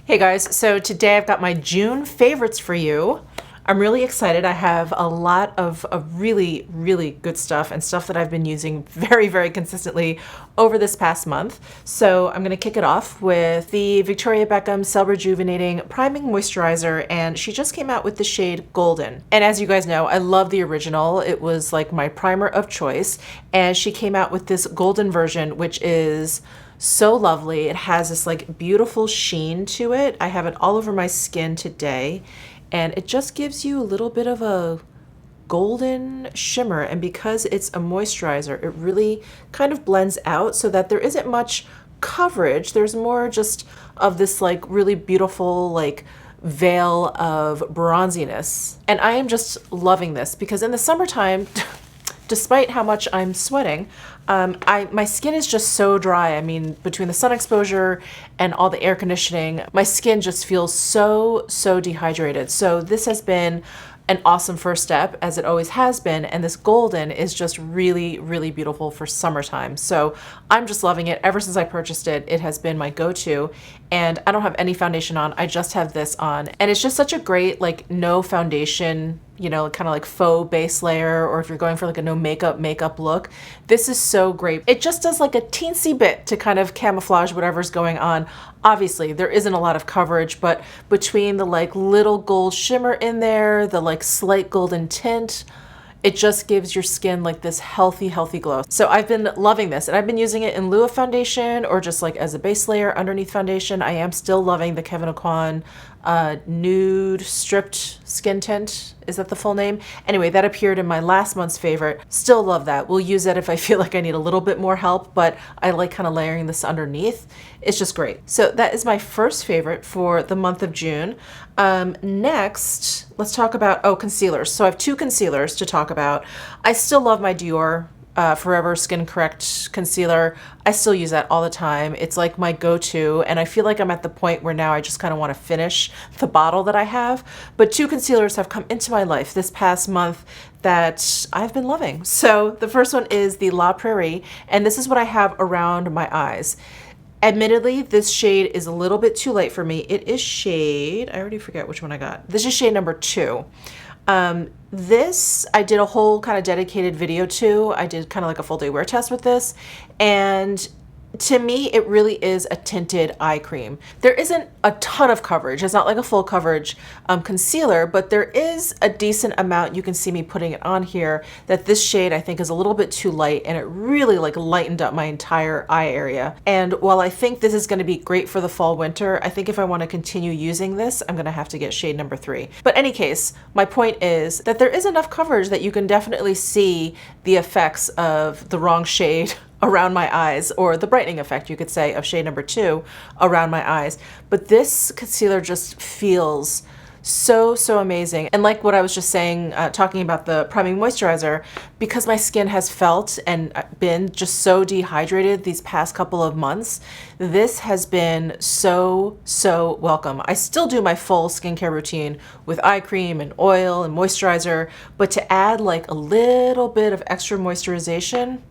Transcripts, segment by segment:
Hey guys, so today I've got my June favorites for you. I'm really excited. I have a lot of really, really good stuff and stuff that I've been using very consistently over this past month. So I'm gonna kick it off with the Victoria Beckham Cell Rejuvenating Priming Moisturizer, and she just came out with the shade Golden. And as you guys know, I love the original. It was like my primer of choice, and she came out with this golden version, which is so lovely. It has this like beautiful sheen to it. I have it all over my skin today, and it just gives you a little bit of a golden shimmer. And because it's a moisturizer, it really kind of blends out so that there isn't much coverage. There's more just of this like really beautiful like veil of bronziness. And I am just loving this because in the summertime, despite how much I'm sweating, my skin is just so dry. I mean, between the sun exposure and all the air conditioning, my skin just feels so dehydrated. So this has been an awesome first step, as it always has been, and this golden is just really beautiful for summertime. So I'm just loving it. Ever since I purchased it, it has been my go-to, and I don't have any foundation on. I just have this on, and it's just such a great like no foundation, you know, kind of like faux base layer, or if you're going for like a no makeup look, this is so great. It just does like a teensy bit to kind of camouflage whatever's going on. Obviously there isn't a lot of coverage, but between the like little gold shimmer in there, the like slight golden tint, it just gives your skin like this healthy glow. So I've been loving this, and I've been using it in lieu of foundation or just like as a base layer underneath foundation. I am still loving the Kevyn Aucoin nude stripped skin tint. Is that the full name? Anyway, that appeared in my last month's favorite. Still love that. We'll use it if I feel like I need a little bit more help, but I like kind of layering this underneath. It's just great. So that is my first favorite for the month of June. Next, let's talk about, concealers. So I have two concealers to talk about. I still love my Dior Forever Skin Correct concealer. I still use that all the time. It's like my go-to, and I feel like I'm at the point where now I just kind of want to finish the bottle that I have. But two concealers have come into my life this past month that I've been loving. So the first one is the La Prairie, and this is what I have around my eyes. Admittedly, this shade is a little bit too light for me. It is shade, I already forget which one I got. This is shade number 2. This I did a whole kind of dedicated video to. I did kind of like a full day wear test with this, and to me it really is a tinted eye cream. There isn't a ton of coverage. It's not like a full coverage concealer, but there is a decent amount. You can see me putting it on here, that this shade I think is a little bit too light, and it really like lightened up my entire eye area. And while I think this is going to be great for the fall winter, I think if I want to continue using this, I'm going to have to get shade number 3. But any case, my point is that there is enough coverage that you can definitely see the effects of the wrong shade around my eyes, or the brightening effect, you could say, of shade number 2 around my eyes. But this concealer just feels so amazing. And like what I was just saying, talking about the priming moisturizer, because my skin has felt and been just so dehydrated these past couple of months, this has been so welcome. I still do my full skincare routine with eye cream and oil and moisturizer, but to add like a little bit of extra moisturization,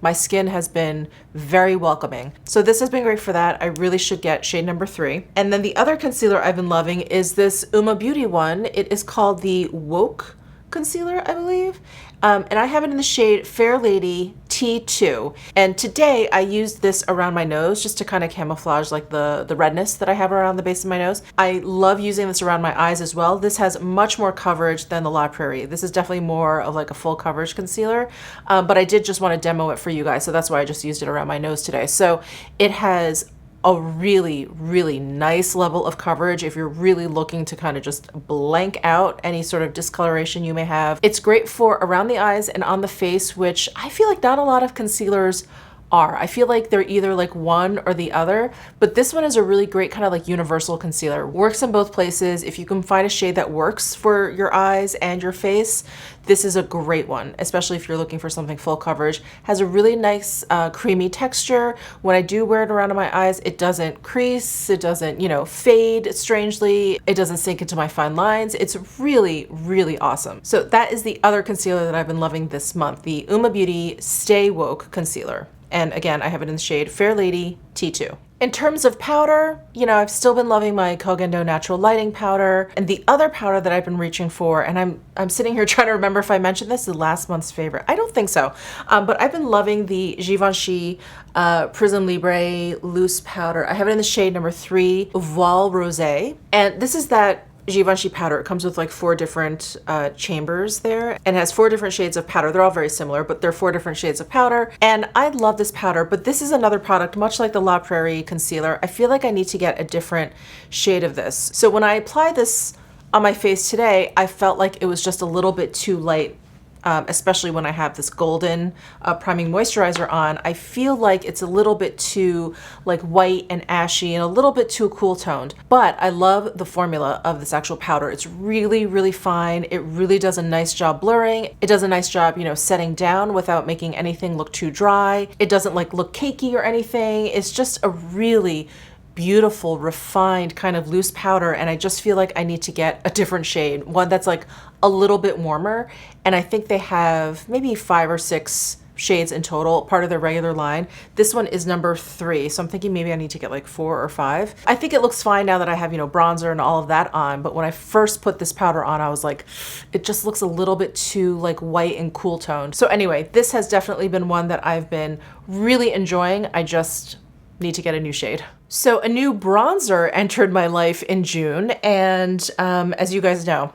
my skin has been very welcoming. So this has been great for that. I really should get shade number 3. And then the other concealer I've been loving is this Uma Beauty one. It is called the Woke concealer, I believe. And I have it in the shade Fair Lady T2. And today I used this around my nose just to kind of camouflage like the redness that I have around the base of my nose. I love using this around my eyes as well. This has much more coverage than the La Prairie. This is definitely more of like a full coverage concealer, but I did just want to demo it for you guys. So that's why I just used it around my nose today. So it has a really nice level of coverage if you're really looking to kind of just blank out any sort of discoloration you may have. It's great for around the eyes and on the face, which I feel like not a lot of concealers are. I feel like they're either like one or the other, but this one is a really great kind of like universal concealer. Works in both places. If you can find a shade that works for your eyes and your face, this is a great one, especially if you're looking for something full coverage. Has a really nice creamy texture. When I do wear it around my eyes, it doesn't crease, it doesn't, you know, fade strangely, it doesn't sink into my fine lines. It's really awesome. So that is the other concealer that I've been loving this month, the Uma Beauty Stay Woke concealer. And again, I have it in the shade Fair Lady T2. In terms of powder, you know, I've still been loving my Kogendo Natural Lighting powder. And the other powder that I've been reaching for, and I'm sitting here trying to remember if I mentioned this, is last month's favorite. I don't think so. But I've been loving the Givenchy Prism Libre Loose Powder. I have it in the shade number 3, Voile Rosé. And this is that Givenchy powder. It comes with like 4 different chambers there and has 4 different shades of powder. They're all very similar, but they're 4 different shades of powder. And I love this powder, but this is another product, much like the La Prairie concealer. I feel like I need to get a different shade of this. So when I applied this on my face today, I felt like it was just a little bit too light. Especially when I have this golden priming moisturizer on, I feel like it's a little bit too like white and ashy and a little bit too cool toned. But I love the formula of this actual powder. It's really, really fine. It really does a nice job blurring. It does a nice job, you know, setting down without making anything look too dry. It doesn't like look cakey or anything. It's just a really beautiful, refined kind of loose powder, and I just feel like I need to get a different shade, one that's like a little bit warmer. And I think they have maybe 5 or 6 shades in total, part of their regular line. This one is number 3, so I'm thinking maybe I need to get like 4 or 5. I think it looks fine now that I have, you know, bronzer and all of that on, but when I first put this powder on, I was like, it just looks a little bit too like white and cool toned. So anyway, this has definitely been one that I've been really enjoying. I just need to get a new shade. So a new bronzer entered my life in June, and as you guys know,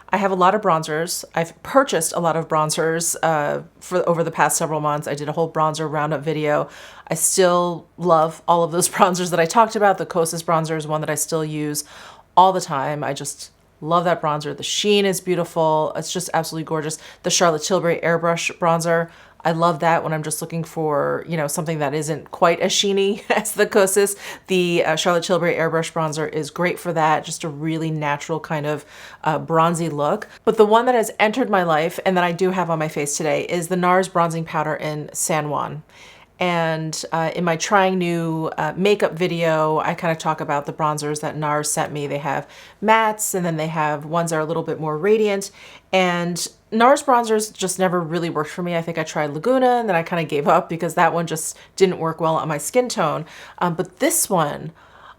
I have a lot of bronzers. I've purchased a lot of bronzers for over the past several months. I did a whole bronzer roundup video. I still love all of those bronzers that I talked about. The Kosas bronzer is one that I still use all the time. I just love that bronzer. The sheen is beautiful. It's just absolutely gorgeous. The Charlotte Tilbury Airbrush bronzer, I love that when I'm just looking for, you know, something that isn't quite as sheeny as the Kosas. The Charlotte Tilbury Airbrush bronzer is great for that, just a really natural kind of bronzy look. But the one that has entered my life and that I do have on my face today is the NARS bronzing powder in San Juan. And in my trying new makeup video, I kind of talk about the bronzers that NARS sent me. They have mattes, and then they have ones that are a little bit more radiant. And NARS bronzers just never really worked for me. I think I tried Laguna, and then I kind of gave up because that one just didn't work well on my skin tone. But this one,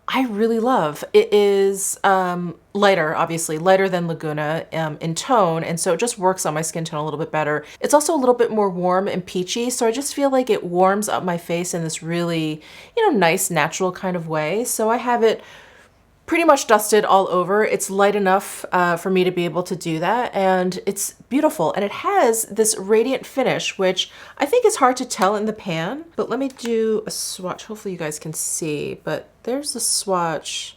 I really love. It is lighter, obviously, lighter than Laguna in tone, and so it just works on my skin tone a little bit better. It's also a little bit more warm and peachy, so I just feel like it warms up my face in this really, you know, nice, natural kind of way. So I have it pretty much dusted all over. It's light enough for me to be able to do that, and it's beautiful. And it has this radiant finish, which I think is hard to tell in the pan, but let me do a swatch. Hopefully you guys can see, but there's the swatch,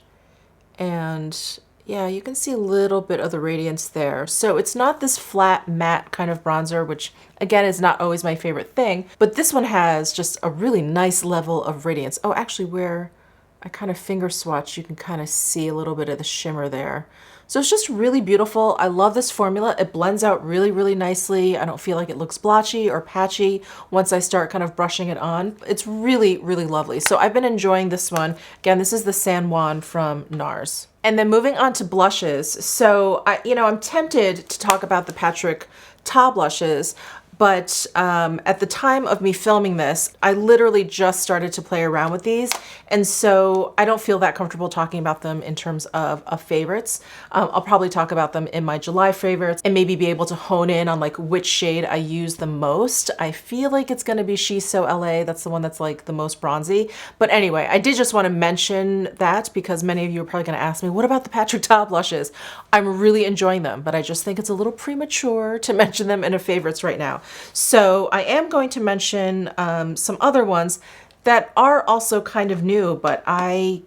and yeah, you can see a little bit of the radiance there. So it's not this flat matte kind of bronzer, which again is not always my favorite thing, but this one has just a really nice level of radiance. Oh, actually, where I kind of finger swatch, you can kind of see a little bit of the shimmer there. So it's just really beautiful. I love this formula. It blends out really, really nicely. I don't feel like it looks blotchy or patchy once I start kind of brushing it on. It's really, really lovely. So I've been enjoying this one. Again, this is the San Juan from NARS. And then moving on to blushes. So I'm tempted to talk about the Patrick Ta blushes, but at the time of me filming this, I literally just started to play around with these. And so I don't feel that comfortable talking about them in terms of favorites. I'll probably talk about them in my July favorites and maybe be able to hone in on like which shade I use the most. I feel like it's gonna be She's So LA. That's the one that's like the most bronzy. But anyway, I did just wanna mention that because many of you are probably gonna ask me, what about the Patrick Ta blushes? I'm really enjoying them, but I just think it's a little premature to mention them in a favorites right now. So I am going to mention some other ones that are also kind of new, but I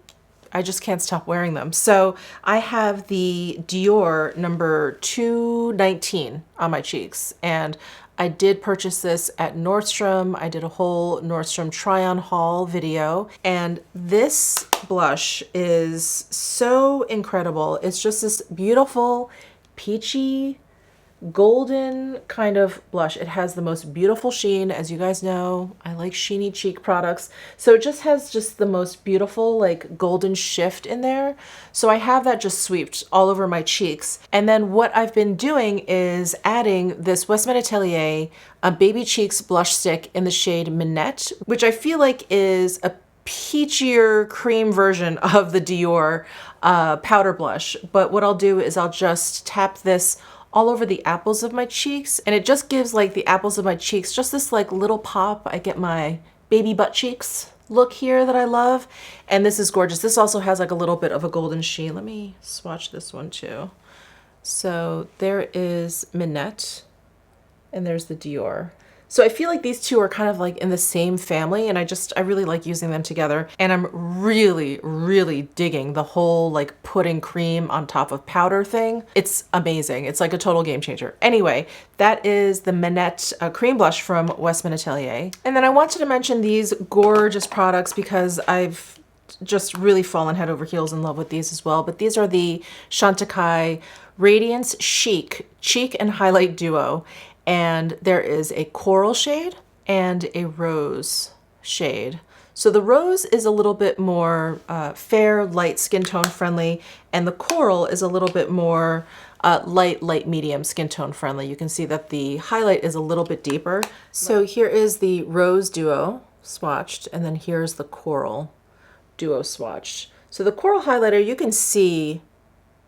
just can't stop wearing them. So I have the Dior number 219 on my cheeks, and I did purchase this at Nordstrom. I did a whole Nordstrom try-on haul video, and this blush is so incredible. It's just this beautiful peachy golden kind of blush. It has the most beautiful sheen. As you guys know, I like sheeny cheek products. So it just has just the most beautiful like golden shift in there. So I have that just swept all over my cheeks. And then what I've been doing is adding this Westman Atelier Baby Cheeks blush stick in the shade Minette, which I feel like is a peachier cream version of the Dior powder blush. But what I'll do is I'll just tap this all over the apples of my cheeks, and it just gives like the apples of my cheeks just this like little pop. I get my baby butt cheeks look here that I love, and this is gorgeous. This also has like a little bit of a golden sheen. Let me swatch this one too. So there is Minette and there's the Dior. So I feel like these two are kind of like in the same family, and I really like using them together. And I'm really, really digging the whole like putting cream on top of powder thing. It's amazing. It's like a total game changer. Anyway, that is the Minette cream blush from Westman Atelier. And then I wanted to mention these gorgeous products because I've just really fallen head over heels in love with these as well. But these are the Chantecaille Radiance Chic Cheek and Highlight Duo. And there is a coral shade and a rose shade. So the rose is a little bit more fair, light, skin tone friendly, and the coral is a little bit more light, medium skin tone friendly. You can see that the highlight is a little bit deeper. So here is the rose duo swatched, and then here's the coral duo swatched. So the coral highlighter, you can see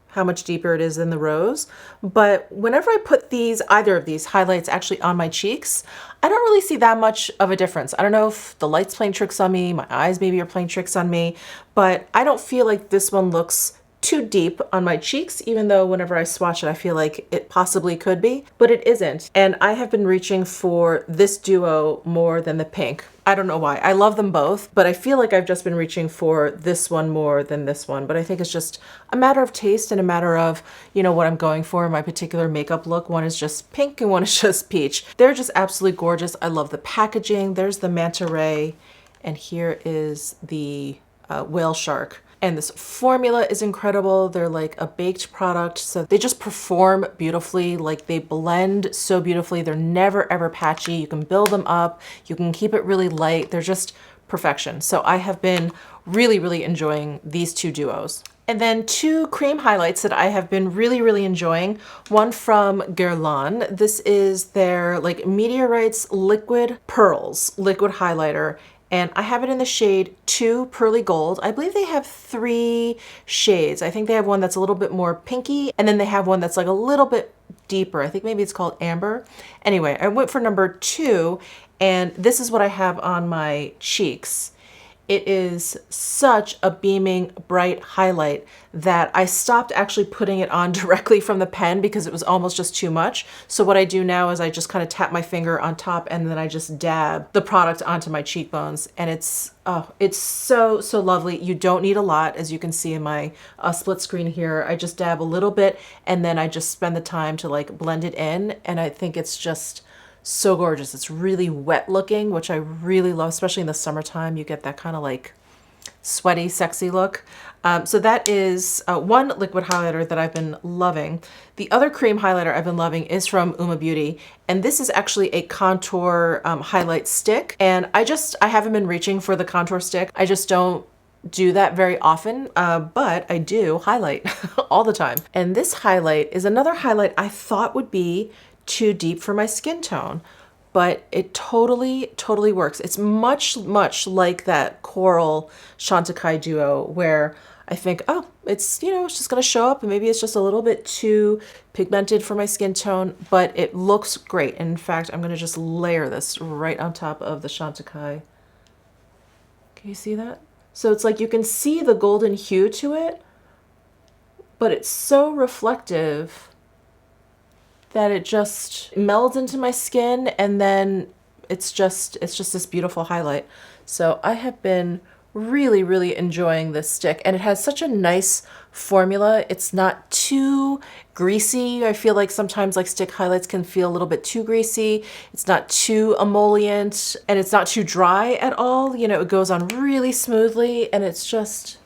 how much deeper it is than the rose. But whenever I put either of these highlights actually on my cheeks, I don't really see that much of a difference. I don't know if the light's playing tricks on me, my eyes maybe are playing tricks on me, but I don't feel like this one looks too deep on my cheeks, even though whenever I swatch it, I feel like it possibly could be, but it isn't. And I have been reaching for this duo more than the pink. I don't know why. I love them both, but I feel like I've just been reaching for this one more than this one. But I think it's just a matter of taste and a matter of, you know, what I'm going for in my particular makeup look. One is just pink and one is just peach. They're just absolutely gorgeous. I love the packaging. There's the manta ray, and here is the whale shark. And this formula is incredible. They're like a baked product, so they just perform beautifully. Like they blend so beautifully. They're never ever patchy. You can build them up. You can keep it really light. They're just perfection. So I have been really, really enjoying these two duos. And then two cream highlights that I have been really, really enjoying. One from Guerlain. This is their like Meteorites Liquid Pearls liquid highlighter. And I have it in the shade 2 Pearly Gold. I believe they have 3 shades. I think they have one that's a little bit more pinky, and then they have one that's like a little bit deeper. I think maybe it's called Amber. Anyway, I went for number 2, and this is what I have on my cheeks. It is such a beaming, bright highlight that I stopped actually putting it on directly from the pen because it was almost just too much. So what I do now is I just kind of tap my finger on top and then I just dab the product onto my cheekbones. And it's so, so lovely. You don't need a lot, as you can see in my split screen here. I just dab a little bit and then I just spend the time to like blend it in. And I think it's just so gorgeous. It's really wet looking, which I really love, especially in the summertime. You get that kind of like sweaty, sexy look. So that is one liquid highlighter that I've been loving. The other cream highlighter I've been loving is from Uma Beauty, and this is actually a contour highlight stick. And I haven't been reaching for the contour stick. I just don't do that very often, but I do highlight all the time. And this highlight is another highlight I thought would be too deep for my skin tone, but it totally works. It's much like that coral Chantecaille duo where I think, oh, it's, you know, it's just gonna show up and maybe it's just a little bit too pigmented for my skin tone, but it looks great. And in fact, I'm gonna just layer this right on top of the Chantecaille. Can you see that? So it's like you can see the golden hue to it, but it's so reflective that it just melds into my skin, and then it's just this beautiful highlight. So I have been really enjoying this stick, and it has such a nice formula. It's not too greasy. I feel like sometimes like stick highlights can feel a little bit too greasy. It's not too emollient, and it's not too dry at all. You know, it goes on really smoothly, and it's just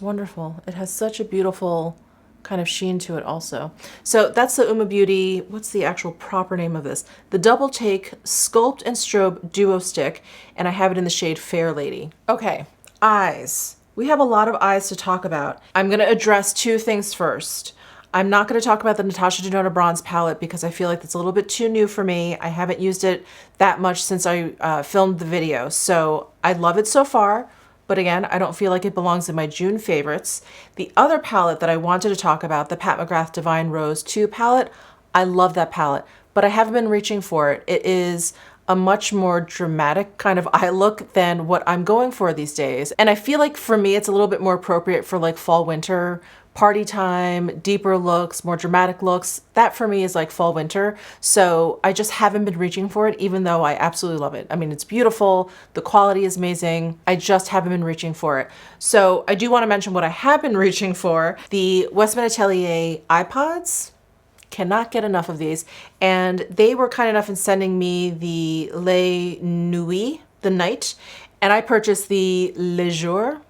wonderful. It has such a beautiful kind of sheen to it also. So that's the Uma Beauty, what's the actual proper name of this? The Double Take Sculpt and Strobe Duo Stick, and I have it in the shade Fair Lady. Okay, eyes. We have a lot of eyes to talk about. I'm gonna address two things first. I'm not gonna talk about the Natasha Denona Bronze palette because I feel like it's a little bit too new for me. I haven't used it that much since I filmed the video, so I love it so far. But again, I don't feel like it belongs in my June favorites. The other palette that I wanted to talk about, the Pat McGrath Divine Rose 2 palette, I love that palette, but I haven't been reaching for it. It is a much more dramatic kind of eye look than what I'm going for these days. And I feel like for me, it's a little bit more appropriate for like fall, winter, party time, deeper looks, more dramatic looks. That for me is like fall, winter. So I just haven't been reaching for it, even though I absolutely love it. I mean, it's beautiful. The quality is amazing. I just haven't been reaching for it. So I do want to mention what I have been reaching for. The Westman Atelier iPods. Cannot get enough of these. And they were kind enough in sending me the Le Nuit, the night. And I purchased the Le Jour,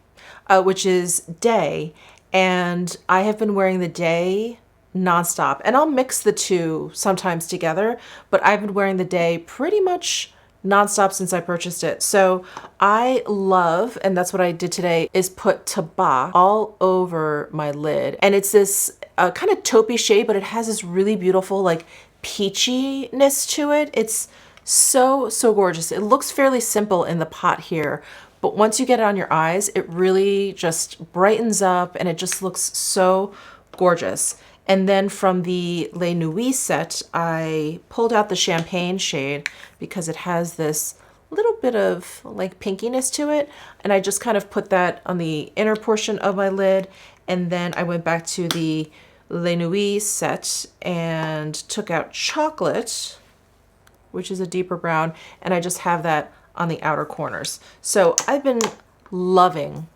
which is day. And I have been wearing the day nonstop, and I'll mix the two sometimes together, but I've been wearing the day pretty much nonstop since I purchased it. So I love, and that's what I did today, is put Taba all over my lid. And it's this kind of taupey shade, but it has this really beautiful like peachiness to it. It's so, so gorgeous. It looks fairly simple in the pot here, but once you get it on your eyes, it really just brightens up and it just looks so gorgeous. And then from the Le Nuit set, I pulled out the champagne shade because it has this little bit of like pinkiness to it. And I just kind of put that on the inner portion of my lid. And then I went back to the Le Nuit set and took out chocolate, which is a deeper brown. And I just have that on the outer corners. So I've been loving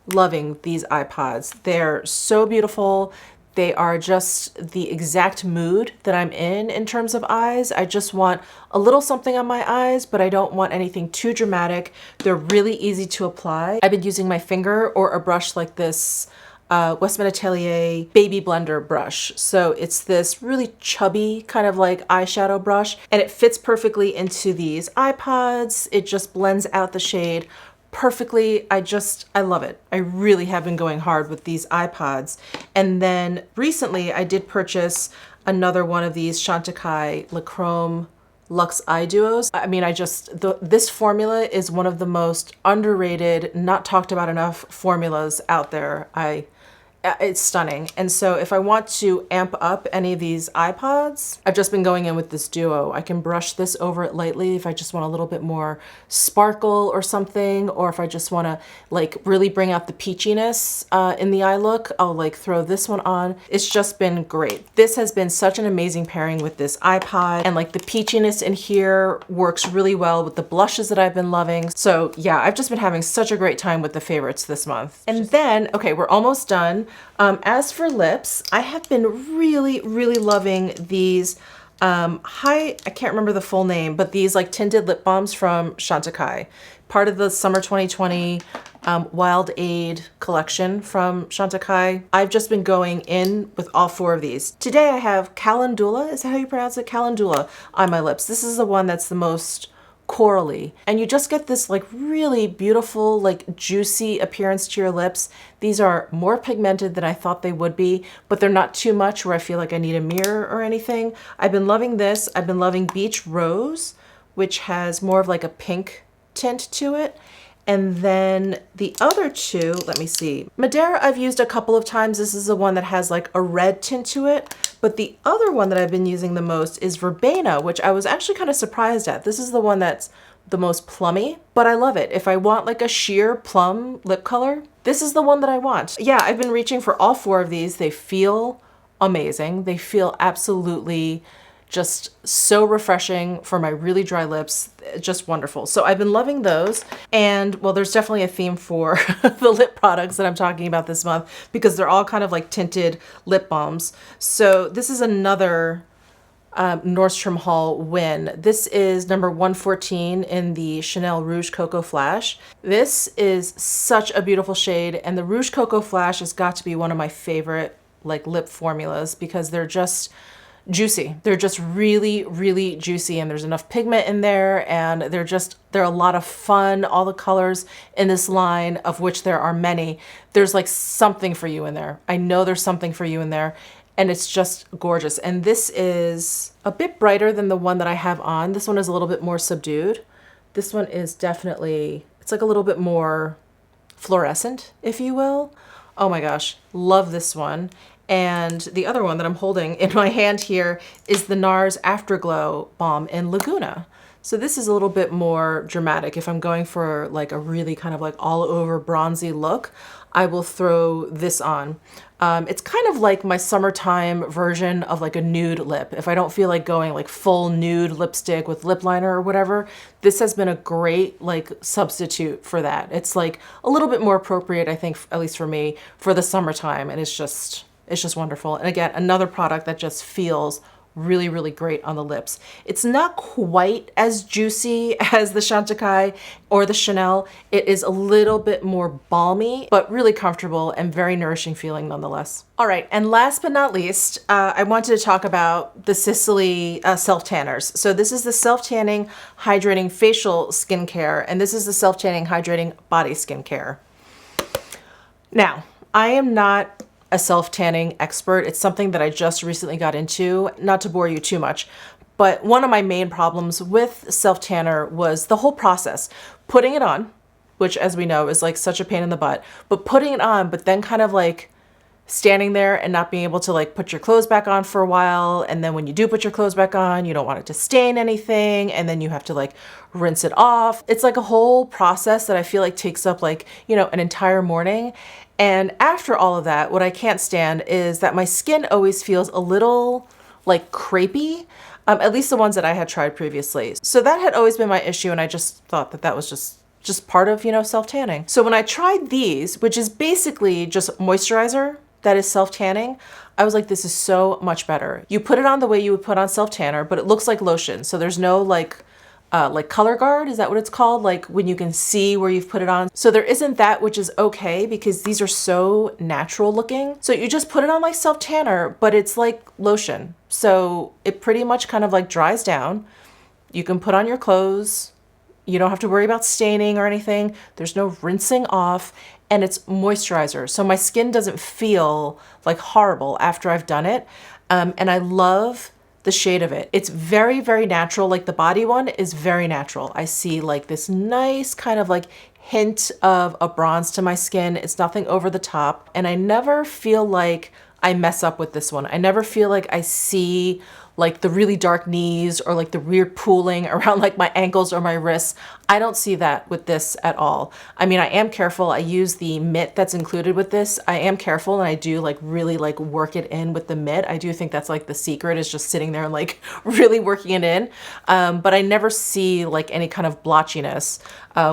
these iPods. They're so beautiful. They are just the exact mood that I'm in terms of eyes. I just want a little something on my eyes, but I don't want anything too dramatic. They're really easy to apply. I've been using my finger or a brush like this Westman Atelier Baby Blender brush. So it's this really chubby kind of like eyeshadow brush, and it fits perfectly into these iPods. It just blends out the shade perfectly. I love it. I really have been going hard with these iPods. And then recently I did purchase another one of these Chantecaille Le Chrome Luxe Eye Duos. I mean, this formula is one of the most underrated, not talked about enough formulas out there. It's stunning. And so if I want to amp up any of these iPods, I've just been going in with this duo. I can brush this over it lightly if I just want a little bit more sparkle or something, or if I just want to like really bring out the peachiness in the eye look, I'll like throw this one on. It's just been great. This has been such an amazing pairing with this iPod, and like the peachiness in here works really well with the blushes that I've been loving. So yeah, I've just been having such a great time with the favorites this month. And then, okay, we're almost done. As for lips, I have been really loving these I can't remember the full name, but these like tinted lip balms from Chantecaille, part of the summer 2020 Wild Aid collection from Chantecaille. I've just been going in with all four of these. Today I have Calendula, is that how you pronounce it? Calendula on my lips. This is the one that's the most corally, and you just get this like really beautiful, like juicy appearance to your lips. These are more pigmented than I thought they would be, but they're not too much where I feel like I need a mirror or anything. I've been loving this. I've been loving Beach Rose, which has more of like a pink tint to it. And then the other two, let me see. Madeira I've used a couple of times. This is the one that has like a red tint to it. But the other one that I've been using the most is Verbena, which I was actually kind of surprised at. This is the one that's the most plummy, but I love it. If I want like a sheer plum lip color, this is the one that I want. Yeah, I've been reaching for all four of these. They feel amazing. They feel absolutely just so refreshing for my really dry lips. Just wonderful. So I've been loving those. And well, there's definitely a theme for the lip products that I'm talking about this month because they're all kind of like tinted lip balms. So this is another Nordstrom Hall win. This is number 114 in the Chanel Rouge Coco Flash. This is such a beautiful shade, and the Rouge Coco Flash has got to be one of my favorite like lip formulas because they're just juicy. They're just really, really juicy, and there's enough pigment in there, and they're a lot of fun. All the colors in this line, of which there are many, there's like something for you in there. I know there's something for you in there, and it's just gorgeous. And this is a bit brighter than the one that I have on. This one is a little bit more subdued. This one is definitely, it's like a little bit more fluorescent, if you will. Oh my gosh, love this one. And the other one that I'm holding in my hand here is the NARS Afterglow Balm in Laguna. So this is a little bit more dramatic. If I'm going for like a really kind of like all over bronzy look, I will throw this on. It's kind of like my summertime version of like a nude lip. If I don't feel like going like full nude lipstick with lip liner or whatever, this has been a great like substitute for that. It's like a little bit more appropriate, I think, at least for me, for the summertime. And it's just wonderful. And again, another product that just feels really, really great on the lips. It's not quite as juicy as the Chantecaille or the Chanel. It is a little bit more balmy, but really comfortable and very nourishing feeling nonetheless. All right, and last but not least, I wanted to talk about the Sicily self-tanners. So this is the self-tanning hydrating facial skincare, and this is the self-tanning hydrating body skincare. Now, I am not a self-tanning expert. It's something that I just recently got into, not to bore you too much, but one of my main problems with self-tanner was the whole process. Putting it on, which as we know is like such a pain in the butt, but putting it on, but then kind of like standing there and not being able to like put your clothes back on for a while. And then when you do put your clothes back on, you don't want it to stain anything. And then you have to like rinse it off. It's like a whole process that I feel like takes up like, you know, an entire morning. And after all of that, what I can't stand is that my skin always feels a little like crepey, at least the ones that I had tried previously. So that had always been my issue. And I just thought that that was just part of, you know, self-tanning. So when I tried these, which is basically just moisturizer that is self-tanning, I was like, this is so much better. You put it on the way you would put on self-tanner, but it looks like lotion. So there's no like color guard, is that what it's called? Like when you can see where you've put it on. So there isn't that, which is okay because these are so natural looking. So you just put it on like self-tanner, but it's like lotion. So it pretty much kind of like dries down. You can put on your clothes. You don't have to worry about staining or anything. There's no rinsing off, and it's moisturizer. So my skin doesn't feel like horrible after I've done it. And I love the shade of it. It's very, very natural. Like the body one is very natural. I see like this nice kind of like hint of a bronze to my skin. It's nothing over the top. And I never feel like I mess up with this one. I never feel like I see like the really dark knees or like the weird pooling around like my ankles or my wrists. I don't see that with this at all. I mean, I am careful. I use the mitt that's included with this. I am careful and I do like really like work it in with the mitt. I do think that's like the secret, is just sitting there and like really working it in. But I never see like any kind of blotchiness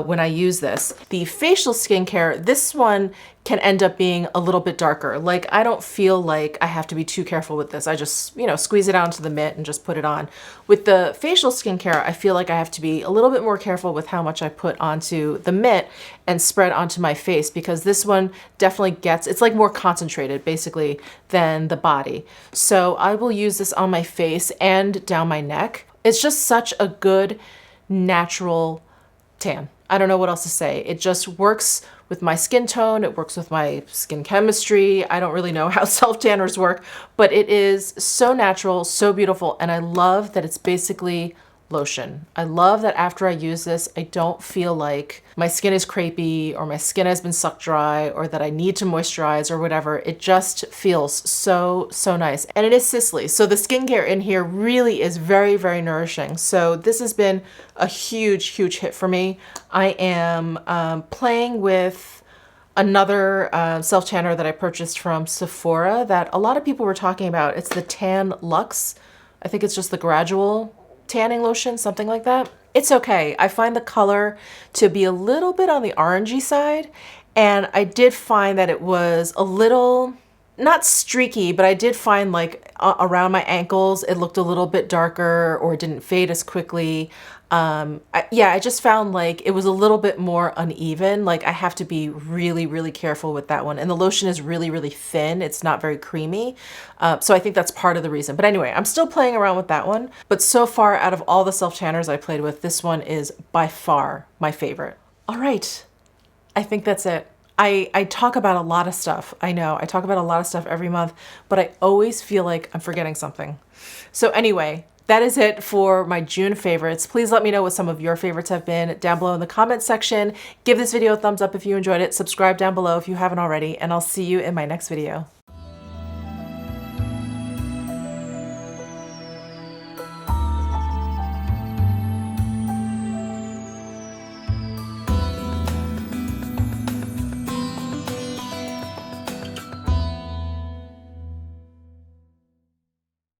when I use this. The facial skincare, this one can end up being a little bit darker. Like I don't feel like I have to be too careful with this. I just, you know, squeeze it onto the mitt and just put it on. With the facial skincare, I feel like I have to be a little bit more careful with how much I put onto the mitt and spread onto my face, because this one definitely gets, it's like more concentrated basically than the body. So I will use this on my face and down my neck. It's just such a good natural tan. I don't know what else to say. It just works with my skin tone. It works with my skin chemistry. I don't really know how self-tanners work, but it is so natural, so beautiful. And I love that it's basically lotion. I love that after I use this, I don't feel like my skin is crepey or my skin has been sucked dry or that I need to moisturize or whatever. It just feels so, so nice. And it is Sicily. So the skincare in here really is very, very nourishing. So this has been a huge, huge hit for me. I am playing with another self-tanner that I purchased from Sephora that a lot of people were talking about. It's the Tan Luxe. I think it's just the gradual tanning lotion, something like that. It's okay. I find the color to be a little bit on the orangey side, and I did find that it was a little not streaky, but I did find like around my ankles, it looked a little bit darker or didn't fade as quickly. Yeah, I just found like it was a little bit more uneven. Like I have to be really, really careful with that one. And the lotion is really, really thin. It's not very creamy. So I think that's part of the reason. But anyway, I'm still playing around with that one. But so far, out of all the self-tanners I played with, this one is by far my favorite. All right, I think that's it. I talk about a lot of stuff. I know I talk about a lot of stuff every month, but I always feel like I'm forgetting something. So anyway, that is it for my June favorites. Please let me know what some of your favorites have been down below in the comments section. Give this video a thumbs up if you enjoyed it. Subscribe down below if you haven't already, and I'll see you in my next video.